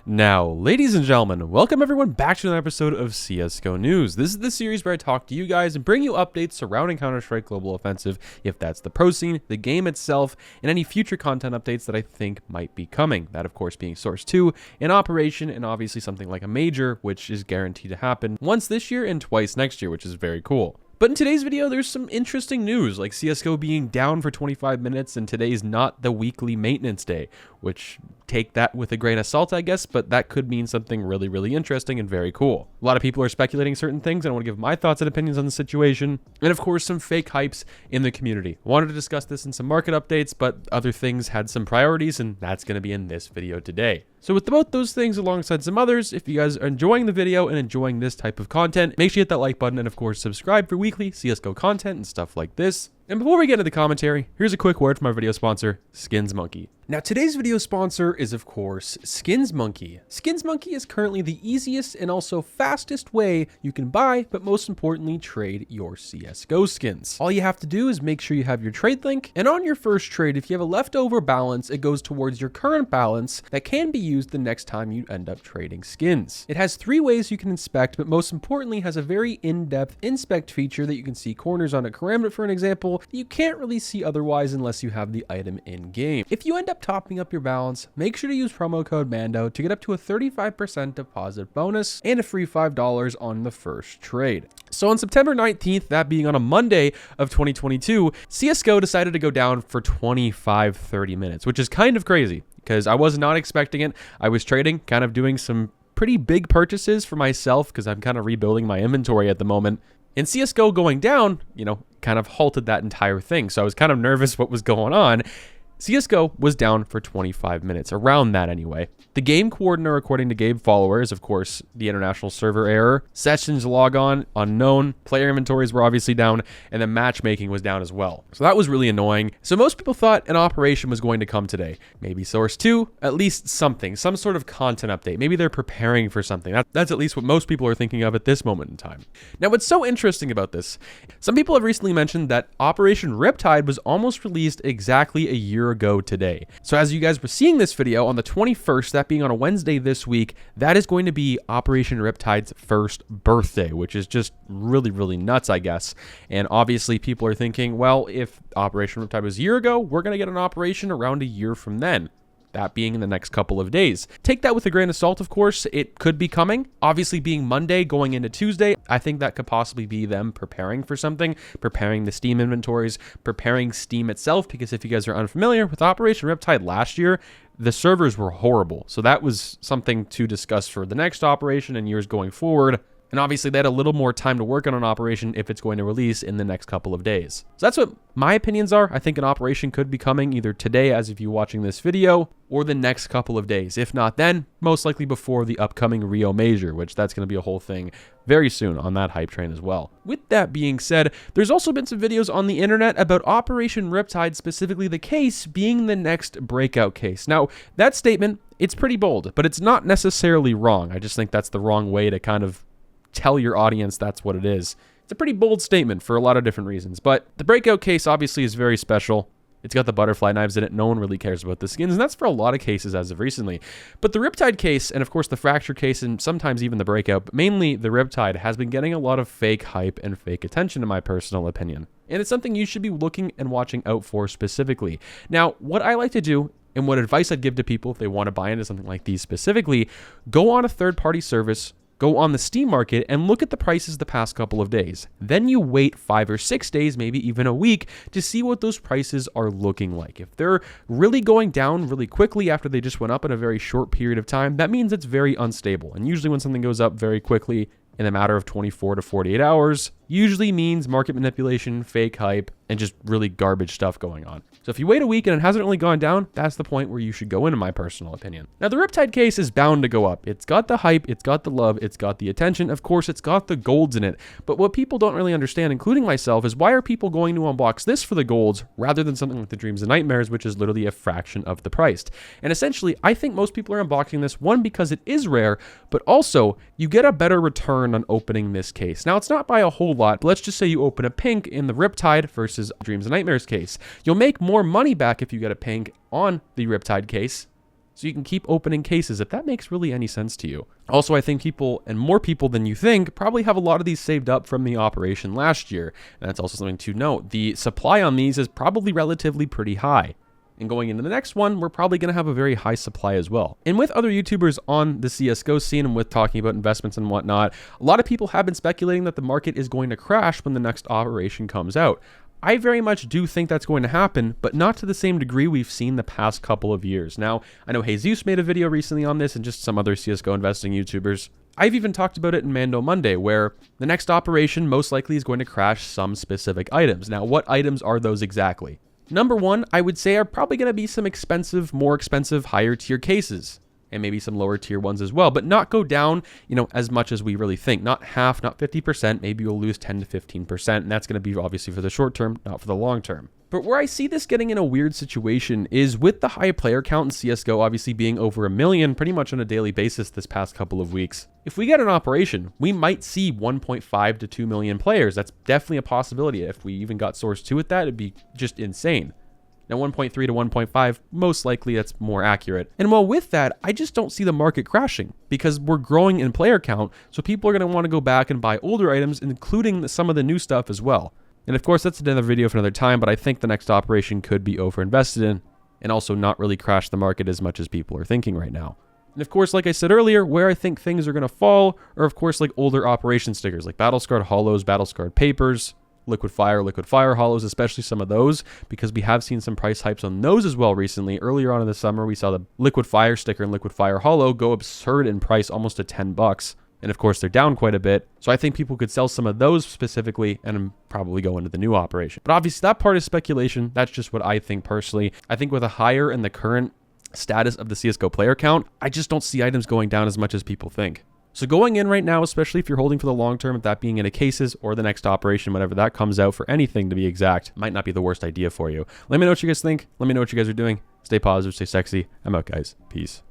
Now, ladies and gentlemen, welcome everyone back to another episode of CSGO News. This is the series where I talk to you guys and bring you updates surrounding Counter-Strike Global Offensive, if that's the pro scene, the game itself, and any future content updates that I think might be coming. That, of course, being Source 2, in operation, and obviously something like a major, which is guaranteed to happen once this year and twice next year, which is very cool. But in today's video, there's some interesting news, like CSGO being down for 25 minutes, and today's not the weekly maintenance day, which take that with a grain of salt, I guess, but that could mean something really, really interesting and very cool. A lot of people are speculating certain things, and I want to give my thoughts and opinions on the situation, and of course, some fake hypes in the community. I wanted to discuss this in some market updates, but other things had some priorities, and that's going to be in this video today. So with both those things alongside some others, if you guys are enjoying the video and enjoying this type of content, make sure you hit that like button and of course subscribe for weekly CSGO content and stuff like this. And before we get into the commentary, here's a quick word from our video sponsor, SkinsMonkey. Now today's video sponsor is of course SkinsMonkey. SkinsMonkey is currently the easiest and also fastest way you can buy, but most importantly trade your CSGO skins. All you have to do is make sure you have your trade link, and on your first trade, if you have a leftover balance, it goes towards your current balance that can be used the next time you end up trading skins. It has 3 ways you can inspect, but most importantly has a very in-depth inspect feature that you can see corners on a karambit, for an example, that you can't really see otherwise unless you have the item in game. If you end up topping up your balance, make sure to use promo code MANDO to get up to a 35% deposit bonus and a free $5 on the first trade. So on September 19th, that being on a Monday of 2022, CSGO decided to go down for 25-30 minutes, which is kind of crazy because I was not expecting it. I was trading, kind of doing some pretty big purchases for myself because I'm kind of rebuilding my inventory at the moment. And CSGO going down, kind of halted that entire thing. So I was kind of nervous what was going on. CSGO was down for 25 minutes, around that anyway. The game coordinator, according to Gabe Follower, is of course the international server error. Sessions log on, unknown. Player inventories were obviously down, and the matchmaking was down as well. So that was really annoying. So most people thought an operation was going to come today. Maybe Source 2, at least something, some sort of content update. Maybe they're preparing for something. That's at least what most people are thinking of at this moment in time. Now, what's so interesting about this, some people have recently mentioned that Operation Riptide was almost released exactly a year ago today. So as you guys were seeing this video on the 21st, that being on a Wednesday this week, that is going to be Operation Riptide's first birthday, which is just really, really nuts, I guess. And obviously people are thinking, well, if Operation Riptide was a year ago, we're going to get an operation around a year from then. That being in the next couple of days. Take that with a grain of salt, of course. It could be coming. Obviously, being Monday going into Tuesday, I think that could possibly be them preparing for something, preparing the Steam inventories, preparing Steam itself, because if you guys are unfamiliar with Operation Riptide last year, the servers were horrible. So that was something to discuss for the next operation and years going forward. And obviously, they had a little more time to work on an operation if it's going to release in the next couple of days. So that's what my opinions are. I think an operation could be coming either today, as if you're watching this video, or the next couple of days. If not then, most likely before the upcoming Rio Major, which that's going to be a whole thing very soon on that hype train as well. With that being said, there's also been some videos on the internet about Operation Riptide, specifically the case being the next breakout case. Now, that statement, it's pretty bold, but it's not necessarily wrong. I just think that's the wrong way to kind of tell your audience that's what it is. It's a pretty bold statement for a lot of different reasons, but the breakout case obviously is very special. It's got the butterfly knives in it. No one really cares about the skins, and that's for a lot of cases as of recently. But the Riptide case, and of course the Fracture case, and sometimes even the breakout, but mainly the Riptide, has been getting a lot of fake hype and fake attention in my personal opinion. And it's something you should be looking and watching out for specifically. Now, what I like to do, and what advice I'd give to people if they want to buy into something like these specifically, go on a third-party service, go on the Steam market and look at the prices the past couple of days. Then you wait 5 or 6 days, maybe even a week, to see what those prices are looking like. If they're really going down really quickly after they just went up in a very short period of time, that means it's very unstable. And usually when something goes up very quickly in a matter of 24 to 48 hours, usually means market manipulation, fake hype, and just really garbage stuff going on. So if you wait a week and it hasn't really gone down, that's the point where you should go in my personal opinion. Now, the Riptide case is bound to go up. It's got the hype, it's got the love, it's got the attention. Of course, it's got the golds in it. But what people don't really understand, including myself, is why are people going to unbox this for the golds rather than something like the Dreams and Nightmares, which is literally a fraction of the price? And essentially, I think most people are unboxing this, one, because it is rare, but also you get a better return on opening this case. Now, it's not by a whole lot, but let's just say you open a pink in the Riptide versus Dreams and Nightmares case. You'll make more money back if you get a pink on the Riptide case so you can keep opening cases, if that makes really any sense to you. Also, I think people, and more people than you think, probably have a lot of these saved up from the operation last year. And that's also something to note. The supply on these is probably relatively pretty high. And going into the next one, we're probably going to have a very high supply as well. And with other YouTubers on the CSGO scene and with talking about investments and whatnot, a lot of people have been speculating that the market is going to crash when the next operation comes out. I very much do think that's going to happen, but not to the same degree we've seen the past couple of years. Now, I know Jesus made a video recently on this and just some other CSGO investing YouTubers. I've even talked about it in Mando Monday, where the next operation most likely is going to crash some specific items. Now, what items are those exactly? Number one, I would say are probably going to be some expensive, more expensive, higher tier cases, and maybe some lower tier ones as well, but not go down, as much as we really think. Not half, not 50%, maybe you'll lose 10 to 15%, and that's going to be obviously for the short term, not for the long term. But where I see this getting in a weird situation is with the high player count in CSGO obviously being over 1 million pretty much on a daily basis this past couple of weeks. If we get an operation, we might see 1.5 to 2 million players. That's definitely a possibility. If we even got source 2 at that, it'd be just insane. Now 1.3 to 1.5, most likely that's more accurate. And while with that, I just don't see the market crashing because we're growing in player count, so people are going to want to go back and buy older items, including some of the new stuff as well. And of course, that's another video for another time, but I think the next operation could be overinvested in and also not really crash the market as much as people are thinking right now. And of course, like I said earlier, where I think things are going to fall are of course like older operation stickers like battle scarred hollows, battle scarred papers, liquid fire hollows, especially some of those, because we have seen some price hypes on those as well recently. Earlier on in the summer, we saw the liquid fire sticker and liquid fire hollow go absurd in price, almost to $10. And of course, they're down quite a bit. So I think people could sell some of those specifically and probably go into the new operation. But obviously that part is speculation. That's just what I think personally. I think with a higher in the current status of the CSGO player count, I just don't see items going down as much as people think. So going in right now, especially if you're holding for the long term, that being in a cases or the next operation, whenever that comes out for anything to be exact, might not be the worst idea for you. Let me know what you guys think. Let me know what you guys are doing. Stay positive, stay sexy. I'm out, guys. Peace.